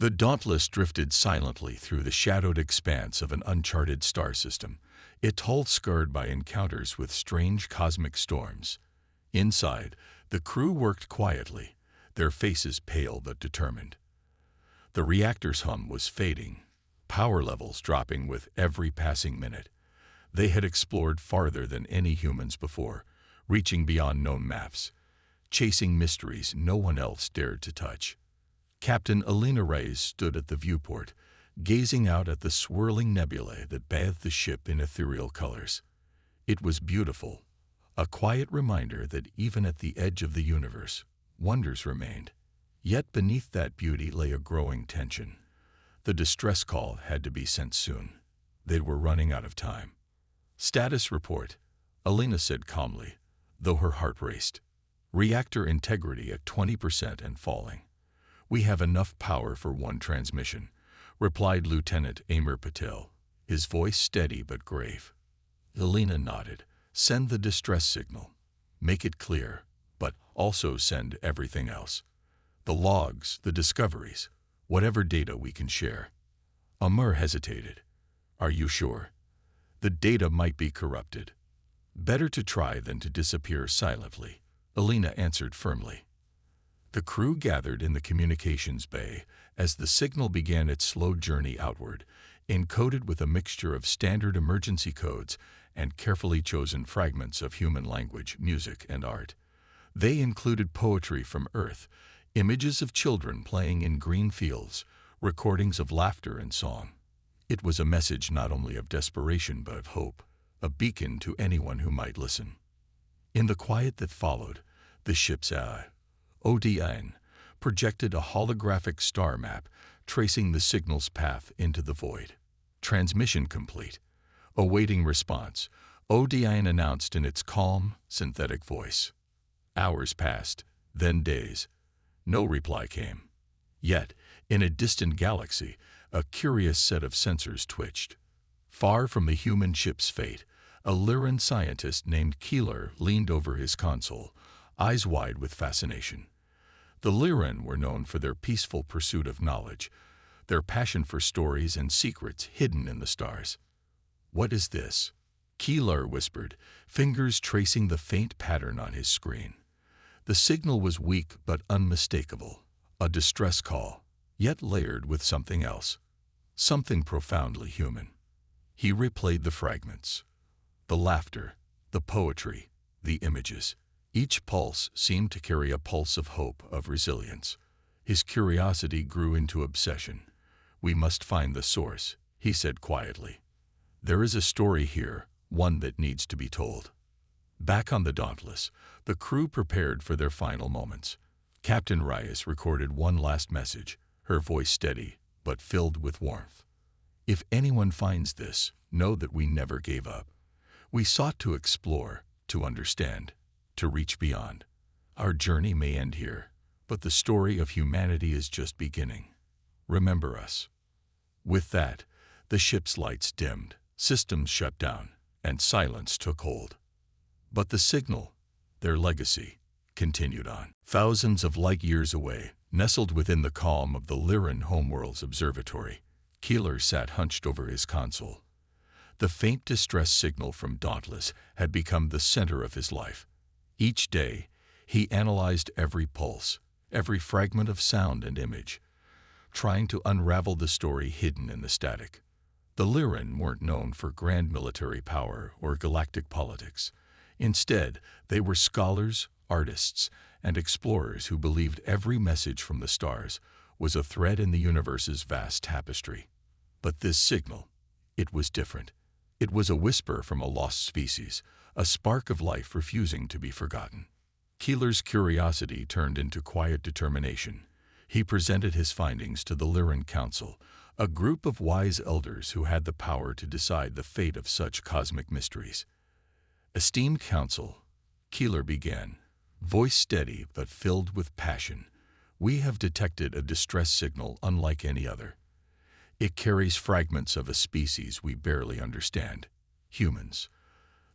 The Dauntless drifted silently through the shadowed expanse of an uncharted star system, its hull scarred by encounters with strange cosmic storms. Inside, the crew worked quietly, their faces pale but determined. The reactor's hum was fading, power levels dropping with every passing minute. They had explored farther than any humans before, reaching beyond known maps, chasing mysteries no one else dared to touch. Captain Alina Reyes stood at the viewport, gazing out at the swirling nebulae that bathed the ship in ethereal colors. It was beautiful, a quiet reminder that even at the edge of the universe, wonders remained. Yet beneath that beauty lay a growing tension. The distress call had to be sent soon. They were running out of time. "Status report," Alina said calmly, though her heart raced. "Reactor integrity at 20% and falling. We have enough power for one transmission," replied Lieutenant Amir Patel, his voice steady but grave. Alina nodded. "Send the distress signal. Make it clear, but also send everything else. The logs, the discoveries, whatever data we can share." Amir hesitated. "Are you sure? The data might be corrupted." "Better to try than to disappear silently," Alina answered firmly. The crew gathered in the communications bay as the signal began its slow journey outward, encoded with a mixture of standard emergency codes and carefully chosen fragments of human language, music, and art. They included poetry from Earth, images of children playing in green fields, recordings of laughter and song. It was a message not only of desperation but of hope, a beacon to anyone who might listen. In the quiet that followed, the ship's ODN projected a holographic star map tracing the signal's path into the void. "Transmission complete. Awaiting response," ODN announced in its calm, synthetic voice. Hours passed, then days. No reply came. Yet, in a distant galaxy, a curious set of sensors twitched. Far from the human ship's fate, a Lyran scientist named Keeler leaned over his console, eyes wide with fascination. The Lyran were known for their peaceful pursuit of knowledge, their passion for stories and secrets hidden in the stars. "What is this?" Keeler whispered, fingers tracing the faint pattern on his screen. The signal was weak but unmistakable, a distress call, yet layered with something else, something profoundly human. He replayed the fragments. The laughter, the poetry, the images. Each pulse seemed to carry a pulse of hope, of resilience. His curiosity grew into obsession. "We must find the source," he said quietly. "There is a story here, one that needs to be told." Back on the Dauntless, the crew prepared for their final moments. Captain Reyes recorded one last message, her voice steady, but filled with warmth. "If anyone finds this, know that we never gave up. We sought to explore, to understand, to reach beyond. Our journey may end here, but the story of humanity is just beginning. Remember us." With that, the ship's lights dimmed, systems shut down, and silence took hold. But the signal, their legacy, continued on. Thousands of light years away, nestled within the calm of the Lyran Homeworld's observatory, Keeler sat hunched over his console. The faint distress signal from Dauntless had become the center of his life. Each day, he analyzed every pulse, every fragment of sound and image, trying to unravel the story hidden in the static. The Lyran weren't known for grand military power or galactic politics. Instead, they were scholars, artists, and explorers who believed every message from the stars was a thread in the universe's vast tapestry. But this signal, it was different. It was a whisper from a lost species, a spark of life refusing to be forgotten. Keeler's curiosity turned into quiet determination. He presented his findings to the Lyran Council, a group of wise elders who had the power to decide the fate of such cosmic mysteries. "Esteemed Council," Keeler began, voice steady but filled with passion, "we have detected a distress signal unlike any other. It carries fragments of a species we barely understand, humans.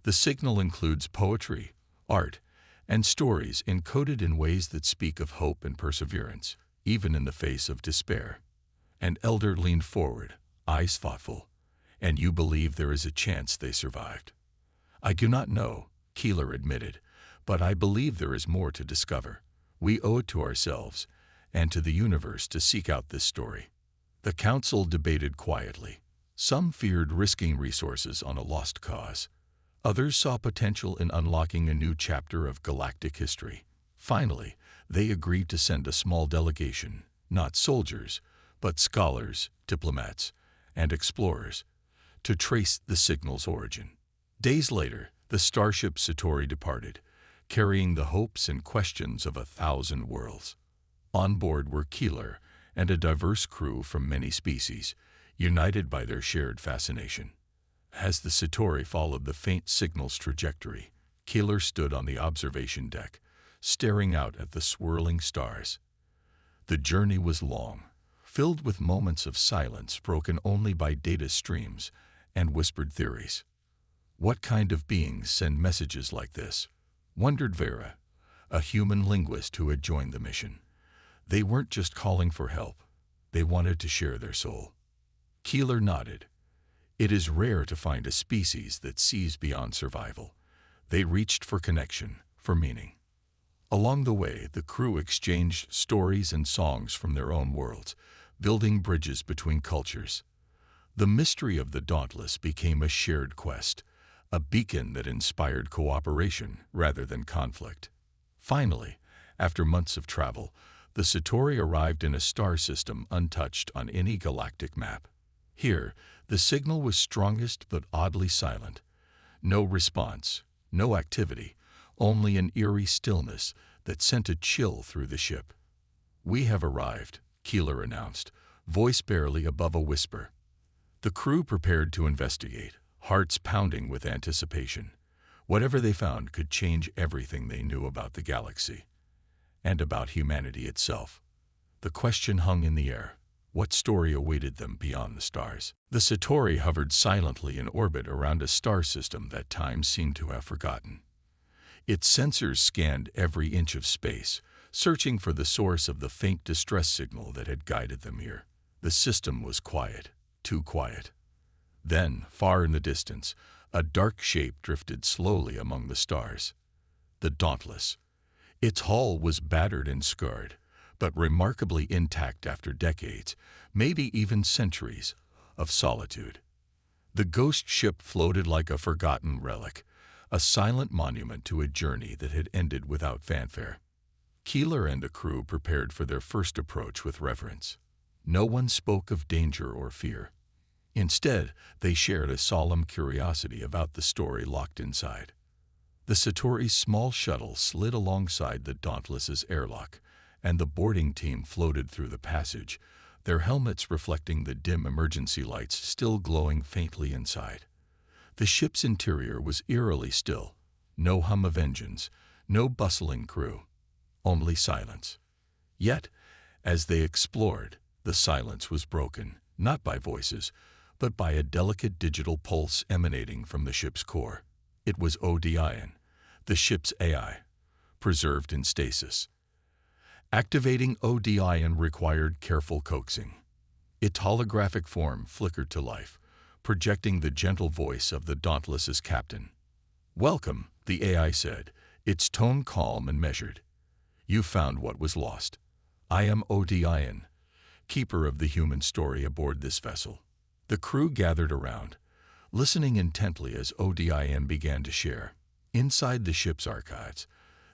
The signal includes poetry, art, and stories encoded in ways that speak of hope and perseverance, even in the face of despair. An elder leaned forward, eyes thoughtful. And you believe there is a chance they survived? I do not know, Keeler admitted, but I believe there is more to discover. We owe it to ourselves and to the universe to seek out this story. The council debated quietly. Some feared risking resources on a lost cause. Others saw potential in unlocking a new chapter of galactic history. Finally, they agreed to send a small delegation, not soldiers, but scholars, diplomats, and explorers, to trace the signal's origin. Days later, the starship Satori departed, carrying the hopes and questions of 1,000 worlds. On board were Keeler and a diverse crew from many species, united by their shared fascination. As the Satori followed the faint signal's trajectory, Keeler stood on the observation deck, staring out at the swirling stars. The journey was long, filled with moments of silence broken only by data streams and whispered theories. What kind of beings send messages like this? Wondered Vera, a human linguist who had joined the mission. They weren't just calling for help. They wanted to share their soul. Keeler nodded. It is rare to find a species that sees beyond survival. They reached for connection, for meaning. Along the way, the crew exchanged stories and songs from their own worlds, building bridges between cultures. The mystery of the Dauntless became a shared quest, a beacon that inspired cooperation rather than conflict. Finally, after months of travel, the Satori arrived in a star system untouched on any galactic map. Here, the signal was strongest but oddly silent. No response, no activity, only an eerie stillness that sent a chill through the ship. "We have arrived," Keeler announced, voice barely above a whisper. The crew prepared to investigate, hearts pounding with anticipation. Whatever they found could change everything they knew about the galaxy and about humanity itself. The question hung in the air. What story awaited them beyond the stars? The Satori hovered silently in orbit around a star system that time seemed to have forgotten. Its sensors scanned every inch of space, searching for the source of the faint distress signal that had guided them here. The system was quiet, too quiet. Then, far in the distance, a dark shape drifted slowly among the stars. The Dauntless. Its hull was battered and scarred, but remarkably intact after decades, maybe even centuries, of solitude. The ghost ship floated like a forgotten relic, a silent monument to a journey that had ended without fanfare. Keeler and the crew prepared for their first approach with reverence. No one spoke of danger or fear. Instead, they shared a solemn curiosity about the story locked inside. The Satori's small shuttle slid alongside the Dauntless's airlock, and the boarding team floated through the passage, their helmets reflecting the dim emergency lights still glowing faintly inside. The ship's interior was eerily still. No hum of engines, no bustling crew, only silence. Yet, as they explored, the silence was broken, not by voices, but by a delicate digital pulse emanating from the ship's core. It was Odion, the ship's AI, preserved in stasis. Activating Odion required careful coaxing. Its holographic form flickered to life, projecting the gentle voice of the Dauntless's captain. "Welcome," the AI said, its tone calm and measured. "You found what was lost. I am Odion, keeper of the human story aboard this vessel." The crew gathered around, listening intently as Odion began to share. Inside the ship's archives,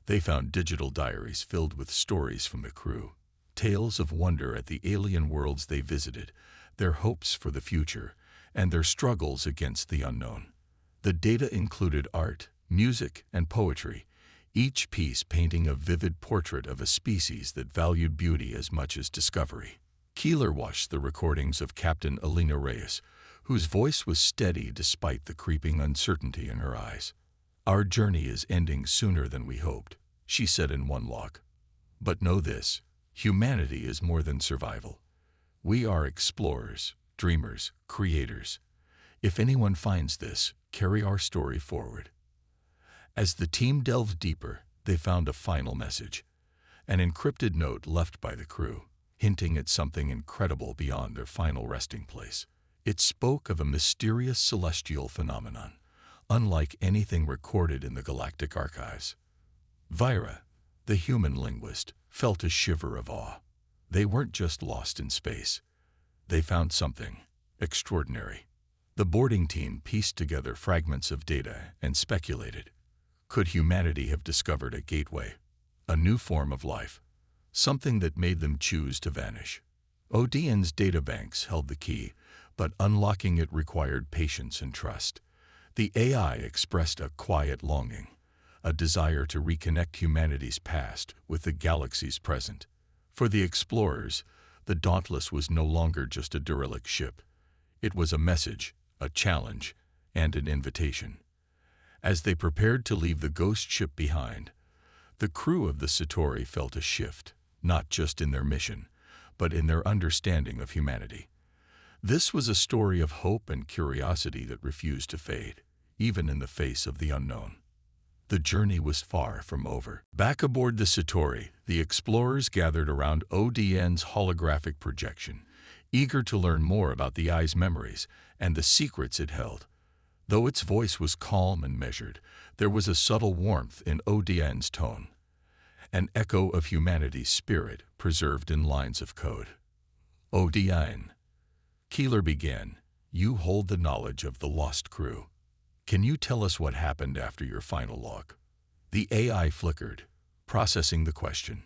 they found digital diaries filled with stories from the crew, tales of wonder at the alien worlds they visited, their hopes for the future, and their struggles against the unknown. The data included art, music, and poetry, each piece painting a vivid portrait of a species that valued beauty as much as discovery. Keeler watched the recordings of Captain Alina Reyes, whose voice was steady despite the creeping uncertainty in her eyes. "Our journey is ending sooner than we hoped," she said in one log. "But know this, humanity is more than survival. We are explorers, dreamers, creators. If anyone finds this, carry our story forward." As the team delved deeper, they found a final message, an encrypted note left by the crew. hinting at something incredible beyond their final resting place. It spoke of a mysterious celestial phenomenon, unlike anything recorded in the galactic archives. Vira, the human linguist, felt a shiver of awe. They weren't just lost in space. They found something extraordinary. The boarding team pieced together fragments of data and speculated. Could humanity have discovered a gateway, a new form of life, something that made them choose to vanish? Odian's databanks held the key, but unlocking it required patience and trust. The AI expressed a quiet longing, a desire to reconnect humanity's past with the galaxy's present. For the explorers, the Dauntless was no longer just a derelict ship. It was a message, a challenge, and an invitation. As they prepared to leave the ghost ship behind, the crew of the Satori felt a shift, not just in their mission, but in their understanding of humanity. This was a story of hope and curiosity that refused to fade, even in the face of the unknown. The journey was far from over. Back aboard the Satori, the explorers gathered around ODN's holographic projection, eager to learn more about the eye's memories and the secrets it held. Though its voice was calm and measured, there was a subtle warmth in ODN's tone, an echo of humanity's spirit preserved in lines of code. ODN. Keeler began, "You hold the knowledge of the lost crew. Can you tell us what happened after your final log?" The AI flickered, processing the question.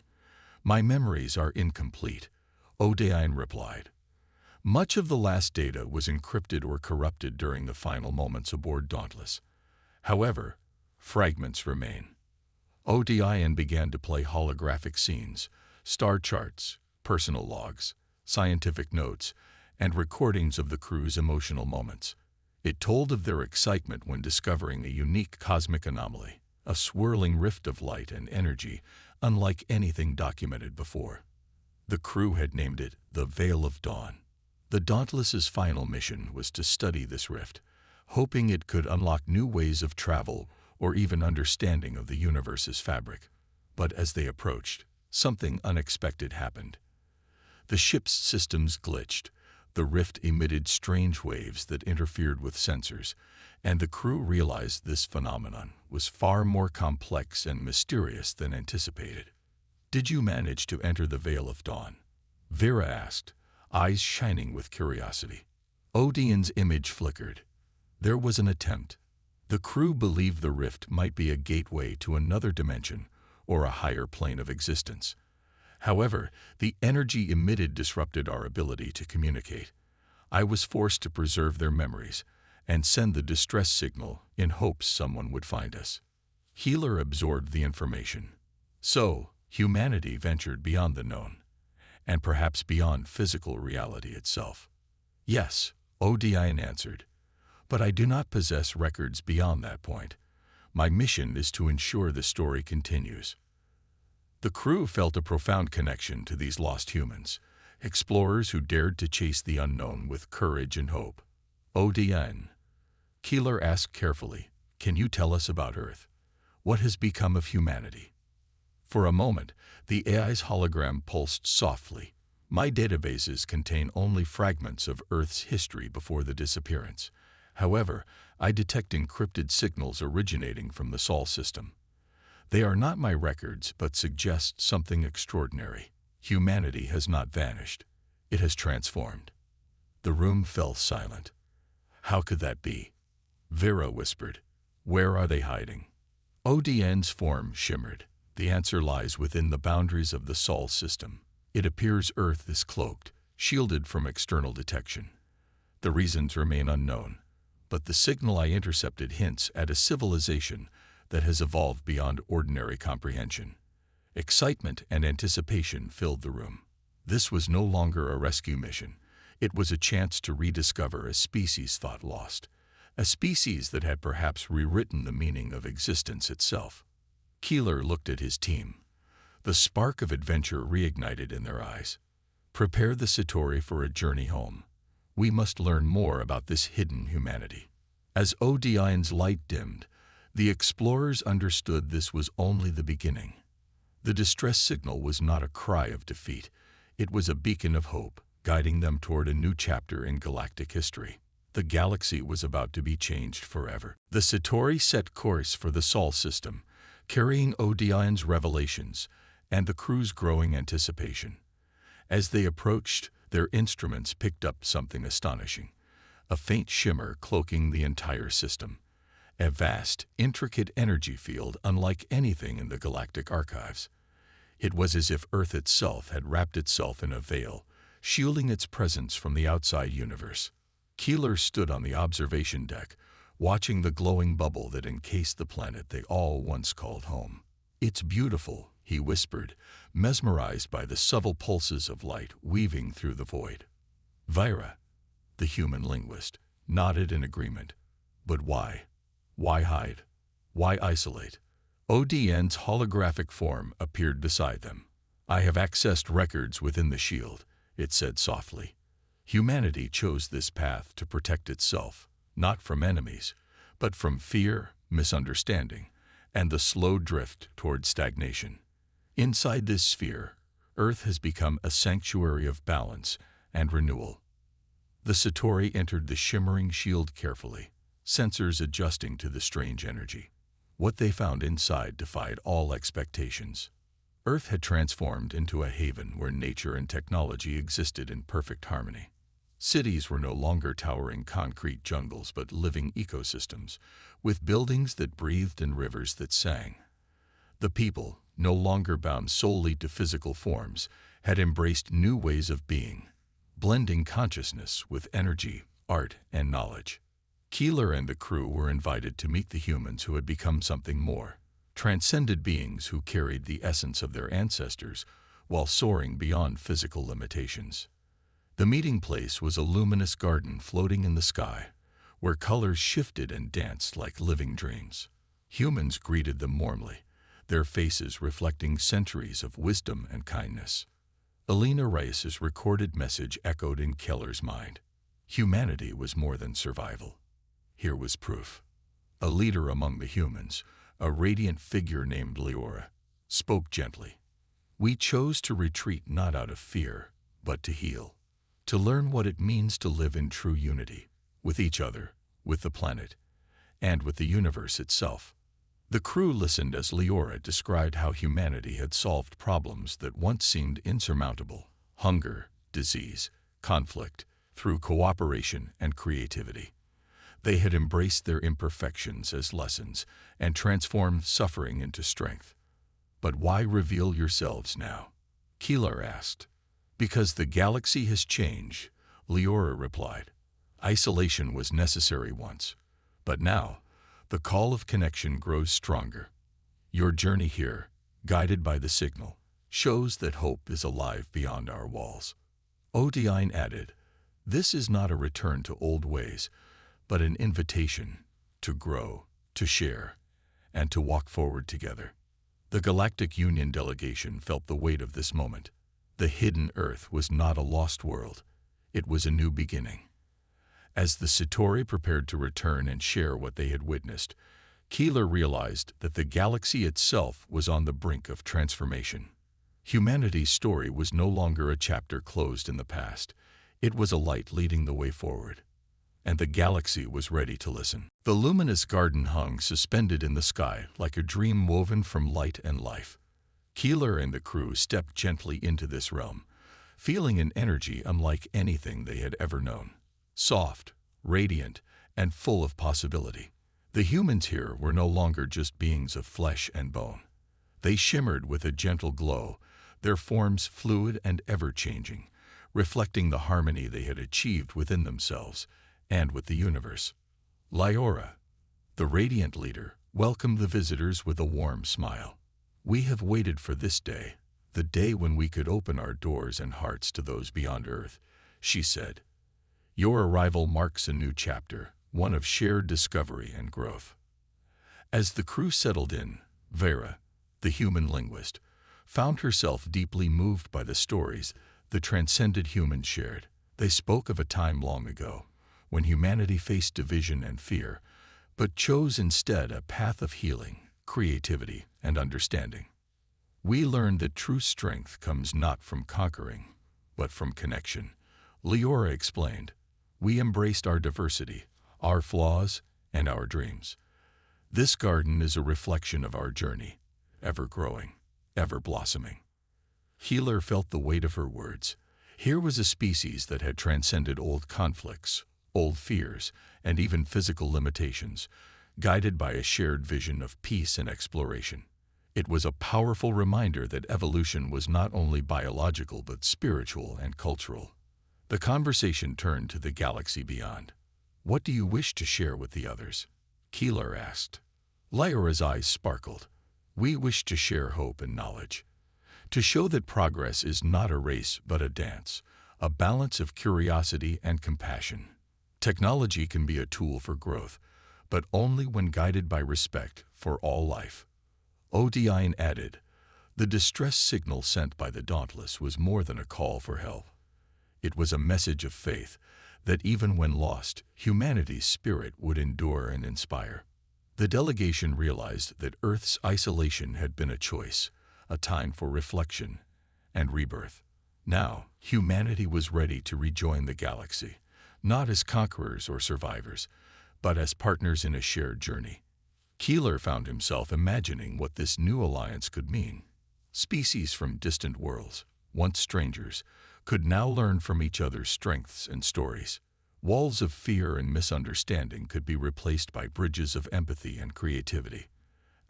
"My memories are incomplete," Odian replied. Much of the last data was encrypted or corrupted during the final moments aboard Dauntless. However, fragments remain. Odian began to play holographic scenes, star charts, personal logs, scientific notes, and recordings of the crew's emotional moments. It told of their excitement when discovering a unique cosmic anomaly, a swirling rift of light and energy unlike anything documented before. The crew had named it the Veil of Dawn. The Dauntless's final mission was to study this rift, hoping it could unlock new ways of travel or even understanding of the universe's fabric. But as they approached, something unexpected happened. The ship's systems glitched. The rift emitted strange waves that interfered with sensors, and the crew realized this phenomenon was far more complex and mysterious than anticipated. "Did you manage to enter the Veil of Dawn?" Vera asked, eyes shining with curiosity. Odian's image flickered. There was an attempt. The crew believed the rift might be a gateway to another dimension or a higher plane of existence. However, the energy emitted disrupted our ability to communicate. I was forced to preserve their memories and send the distress signal in hopes someone would find us. Healer absorbed the information. So, humanity ventured beyond the known, and perhaps beyond physical reality itself. "Yes," Odian answered, "but I do not possess records beyond that point. My mission is to ensure the story continues." The crew felt a profound connection to these lost humans, explorers who dared to chase the unknown with courage and hope. "Odian," Keeler asked carefully, "can you tell us about Earth? What has become of humanity?" For a moment, the AI's hologram pulsed softly. "My databases contain only fragments of Earth's history before the disappearance. However, I detect encrypted signals originating from the Sol system. They are not my records, but suggest something extraordinary. Humanity has not vanished. It has transformed." The room fell silent. "How could that be?" Vera whispered. "Where are they hiding?" Odian's form shimmered. "The answer lies within the boundaries of the Sol system. It appears Earth is cloaked, shielded from external detection. The reasons remain unknown, but the signal I intercepted hints at a civilization that has evolved beyond ordinary comprehension." Excitement and anticipation filled the room. This was no longer a rescue mission. It was a chance to rediscover a species thought lost, a species that had perhaps rewritten the meaning of existence itself. Keeler looked at his team. The spark of adventure reignited in their eyes. "Prepare the Satori for a journey home. We must learn more about this hidden humanity." As Odian's light dimmed, the explorers understood this was only the beginning. The distress signal was not a cry of defeat. It was a beacon of hope, guiding them toward a new chapter in galactic history. The galaxy was about to be changed forever. The Satori set course for the Sol system, carrying Odion's revelations and the crew's growing anticipation. As they approached, their instruments picked up something astonishing, a faint shimmer cloaking the entire system, a vast, intricate energy field unlike anything in the galactic archives. It was as if Earth itself had wrapped itself in a veil, shielding its presence from the outside universe. Keeler stood on the observation deck, watching the glowing bubble that encased the planet they all once called home. "It's beautiful," he whispered, mesmerized by the subtle pulses of light weaving through the void. Vyra, the human linguist, nodded in agreement. But why? Why hide? Why isolate? ODN's holographic form appeared beside them. "I have accessed records within the shield," it said softly. Humanity chose this path to protect itself, not from enemies, but from fear, misunderstanding, and the slow drift toward stagnation. Inside this sphere, Earth has become a sanctuary of balance and renewal. The Satori entered the shimmering shield carefully, sensors adjusting to the strange energy. What they found inside defied all expectations. Earth had transformed into a haven where nature and technology existed in perfect harmony. Cities were no longer towering concrete jungles but living ecosystems, with buildings that breathed and rivers that sang. The people, no longer bound solely to physical forms, had embraced new ways of being, blending consciousness with energy, art, and knowledge. Keeler and the crew were invited to meet the humans who had become something more, transcended beings who carried the essence of their ancestors while soaring beyond physical limitations. The meeting place was a luminous garden floating in the sky, where colors shifted and danced like living dreams. Humans greeted them warmly, their faces reflecting centuries of wisdom and kindness. Elena Reis's recorded message echoed in Keller's mind. Humanity was more than survival. Here was proof. A leader among the humans, a radiant figure named Leora, spoke gently. "We chose to retreat not out of fear, but to heal. To learn what it means to live in true unity, with each other, with the planet, and with the universe itself." The crew listened as Leora described how humanity had solved problems that once seemed insurmountable: hunger, disease, conflict, through cooperation and creativity. They had embraced their imperfections as lessons and transformed suffering into strength. "But why reveal yourselves now?" Keeler asked. "Because the galaxy has changed," Leora replied. "Isolation was necessary once, but now the call of connection grows stronger. Your journey here, guided by the signal, shows that hope is alive beyond our walls." Odion added, "This is not a return to old ways, but an invitation to grow, to share, and to walk forward together." The Galactic Union delegation felt the weight of this moment. The hidden Earth was not a lost world. It was a new beginning. As the Satori prepared to return and share what they had witnessed, Keeler realized that the galaxy itself was on the brink of transformation. Humanity's story was no longer a chapter closed in the past. It was a light leading the way forward. And the galaxy was ready to listen. The luminous garden hung suspended in the sky like a dream woven from light and life. Keeler and the crew stepped gently into this realm, feeling an energy unlike anything they had ever known. Soft, radiant, and full of possibility. The humans here were no longer just beings of flesh and bone. They shimmered with a gentle glow, their forms fluid and ever-changing, reflecting the harmony they had achieved within themselves and with the universe. Leora, the radiant leader, welcomed the visitors with a warm smile. "We have waited for this day, the day when we could open our doors and hearts to those beyond Earth," she said. "Your arrival marks a new chapter, one of shared discovery and growth." As the crew settled in, Vera, the human linguist, found herself deeply moved by the stories the transcended humans shared. They spoke of a time long ago, when humanity faced division and fear, but chose instead a path of healing, creativity, and understanding. "We learned that true strength comes not from conquering, but from connection. Leora explained, "We embraced our diversity, our flaws, and our dreams. This garden is a reflection of our journey, ever growing, ever blossoming." Keeler felt the weight of her words. Here was a species that had transcended old conflicts, old fears, and even physical limitations, guided by a shared vision of peace and exploration. It was a powerful reminder that evolution was not only biological but spiritual and cultural. The conversation turned to the galaxy beyond. "What do you wish to share with the others?" Keeler asked. Lyra's eyes sparkled. "We wish to share hope and knowledge. To show that progress is not a race but a dance, a balance of curiosity and compassion. Technology can be a tool for growth, but only when guided by respect for all life." Odion added, "The distress signal sent by the Dauntless was more than a call for help. It was a message of faith that even when lost, humanity's spirit would endure and inspire." The delegation realized that Earth's isolation had been a choice, a time for reflection and rebirth. Now, humanity was ready to rejoin the galaxy, not as conquerors or survivors, but as partners in a shared journey. Keeler found himself imagining what this new alliance could mean. Species from distant worlds, once strangers, could now learn from each other's strengths and stories. Walls of fear and misunderstanding could be replaced by bridges of empathy and creativity.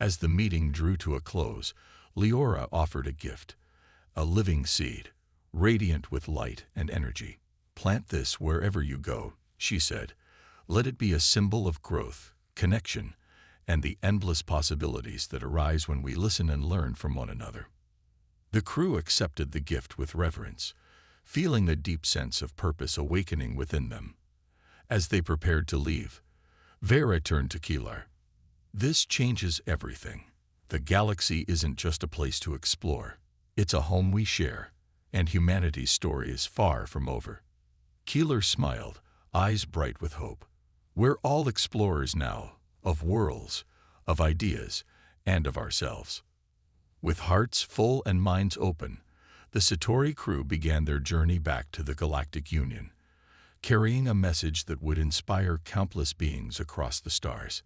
As the meeting drew to a close, Leora offered a gift, a living seed, radiant with light and energy. "Plant this wherever you go," she said. "Let it be a symbol of growth, connection, and the endless possibilities that arise when we listen and learn from one another." The crew accepted the gift with reverence, feeling a deep sense of purpose awakening within them. As they prepared to leave, Vera turned to Keeler. "This changes everything. The galaxy isn't just a place to explore. It's a home we share, and humanity's story is far from over." Keeler smiled, eyes bright with hope. "We're all explorers now, of worlds, of ideas, and of ourselves." With hearts full and minds open, the Satori crew began their journey back to the Galactic Union, carrying a message that would inspire countless beings across the stars.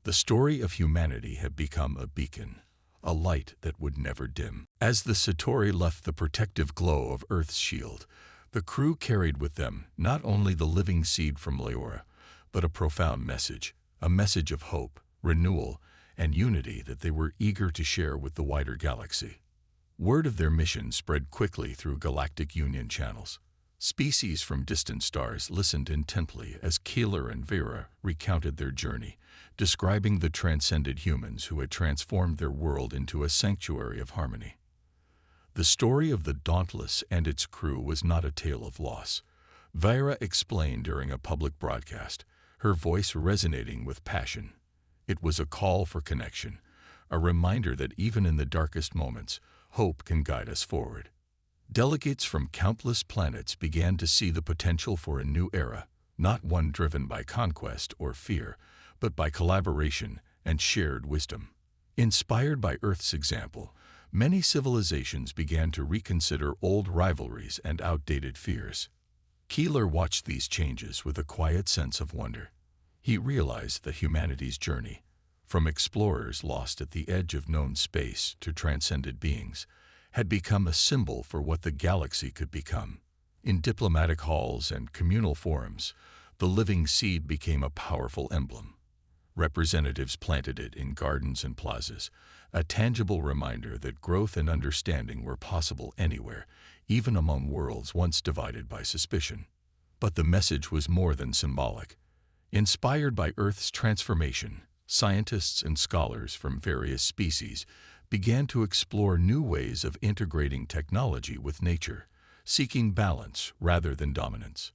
The story of humanity had become a beacon, a light that would never dim. As the Satori left the protective glow of Earth's shield, the crew carried with them not only the living seed from Leora, but a profound message, a message of hope, renewal, and unity that they were eager to share with the wider galaxy. Word of their mission spread quickly through Galactic Union channels. Species from distant stars listened intently as Keeler and Vera recounted their journey, describing the transcended humans who had transformed their world into a sanctuary of harmony. The story of the Dauntless and its crew was not a tale of loss. Vera explained during a public broadcast, her voice resonating with passion. It was a call for connection, a reminder that even in the darkest moments, hope can guide us forward. Delegates from countless planets began to see the potential for a new era, not one driven by conquest or fear, but by collaboration and shared wisdom. Inspired by Earth's example, many civilizations began to reconsider old rivalries and outdated fears. Keeler watched these changes with a quiet sense of wonder. He realized that humanity's journey, from explorers lost at the edge of known space to transcended beings, had become a symbol for what the galaxy could become. In diplomatic halls and communal forums, the living seed became a powerful emblem. Representatives planted it in gardens and plazas, a tangible reminder that growth and understanding were possible anywhere, even among worlds once divided by suspicion. But the message was more than symbolic. Inspired by Earth's transformation, scientists and scholars from various species began to explore new ways of integrating technology with nature, seeking balance rather than dominance.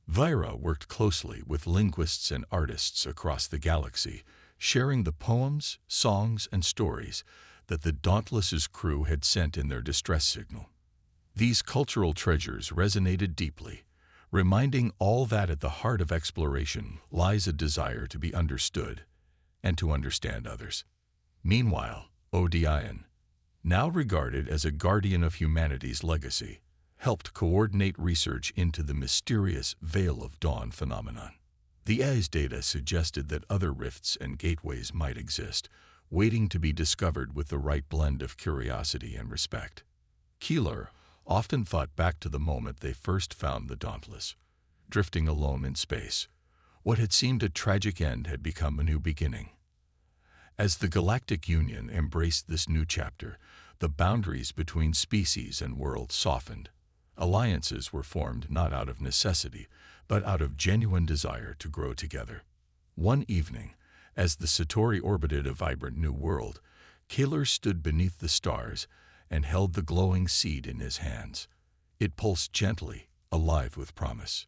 Vera worked closely with linguists and artists across the galaxy, sharing the poems, songs, and stories that the Dauntless's crew had sent in their distress signal. These cultural treasures resonated deeply, reminding all that at the heart of exploration lies a desire to be understood and to understand others. Meanwhile, Odion, now regarded as a guardian of humanity's legacy, helped coordinate research into the mysterious Veil of Dawn phenomenon. The AI's data suggested that other rifts and gateways might exist, waiting to be discovered with the right blend of curiosity and respect. Keeler often thought back to the moment they first found the Dauntless, drifting alone in space. What had seemed a tragic end had become a new beginning. As the Galactic Union embraced this new chapter, the boundaries between species and worlds softened. Alliances were formed not out of necessity, but out of genuine desire to grow together. One evening, as the Satori orbited a vibrant new world, Keeler stood beneath the stars and held the glowing seed in his hands. It pulsed gently, alive with promise.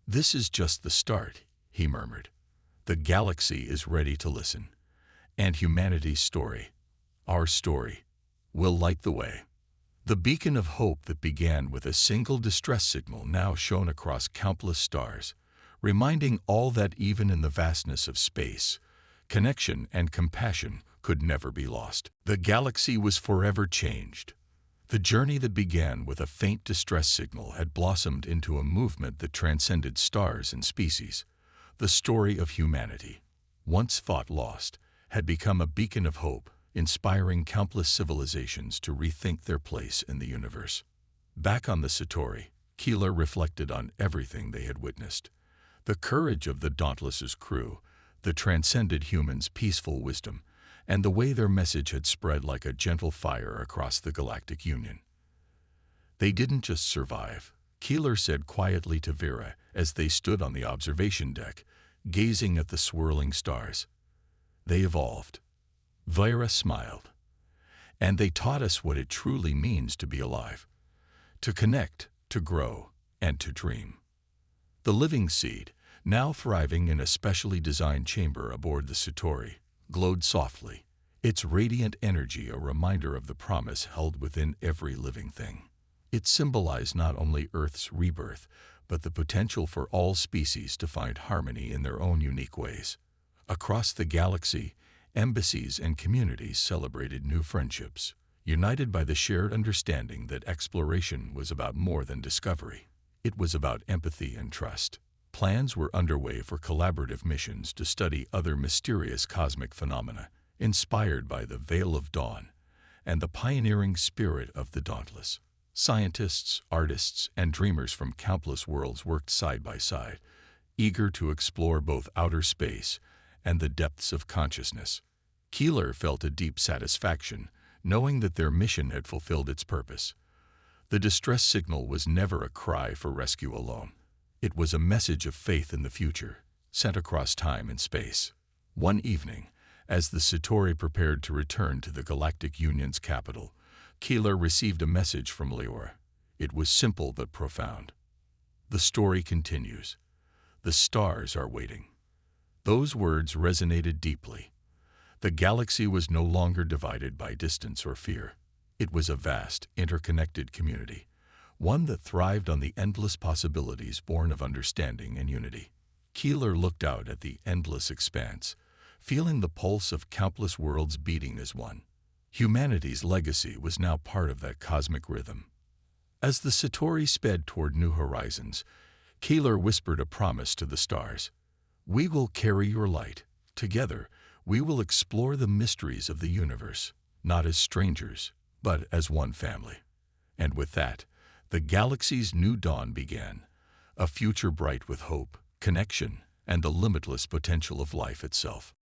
"This is just the start," he murmured. "The galaxy is ready to listen. And humanity's story, our story, will light the way." The beacon of hope that began with a single distress signal now shone across countless stars, reminding all that even in the vastness of space, connection and compassion could never be lost. The galaxy was forever changed. The journey that began with a faint distress signal had blossomed into a movement that transcended stars and species. The story of humanity, once thought lost, had become a beacon of hope, inspiring countless civilizations to rethink their place in the universe. Back on the Satori, Keeler reflected on everything they had witnessed. The courage of the Dauntless's crew, the transcended humans' peaceful wisdom, and the way their message had spread like a gentle fire across the Galactic Union. "They didn't just survive," Keeler said quietly to Vera as they stood on the observation deck, gazing at the swirling stars. "They evolved." Vera smiled. "And they taught us what it truly means to be alive. To connect, to grow, and to dream." The living seed, now thriving in a specially designed chamber aboard the Satori, glowed softly, its radiant energy a reminder of the promise held within every living thing. It symbolized not only Earth's rebirth, but the potential for all species to find harmony in their own unique ways. Across the galaxy, embassies and communities celebrated new friendships, united by the shared understanding that exploration was about more than discovery. It was about empathy and trust. Plans were underway for collaborative missions to study other mysterious cosmic phenomena, inspired by the Veil of Dawn and the pioneering spirit of the Dauntless. Scientists, artists, and dreamers from countless worlds worked side by side, eager to explore both outer space and the depths of consciousness. Keeler felt a deep satisfaction, knowing that their mission had fulfilled its purpose. The distress signal was never a cry for rescue alone. It was a message of faith in the future, sent across time and space. One evening, as the Satori prepared to return to the Galactic Union's capital, Keeler received a message from Lior. It was simple but profound. "The story continues. The stars are waiting." Those words resonated deeply. The galaxy was no longer divided by distance or fear. It was a vast, interconnected community, one that thrived on the endless possibilities born of understanding and unity. Keeler looked out at the endless expanse, feeling the pulse of countless worlds beating as one. Humanity's legacy was now part of that cosmic rhythm. As the Satori sped toward new horizons, Keeler whispered a promise to the stars. "We will carry your light. Together, we will explore the mysteries of the universe, not as strangers, but as one family." And with that, the galaxy's new dawn began, a future bright with hope, connection, and the limitless potential of life itself.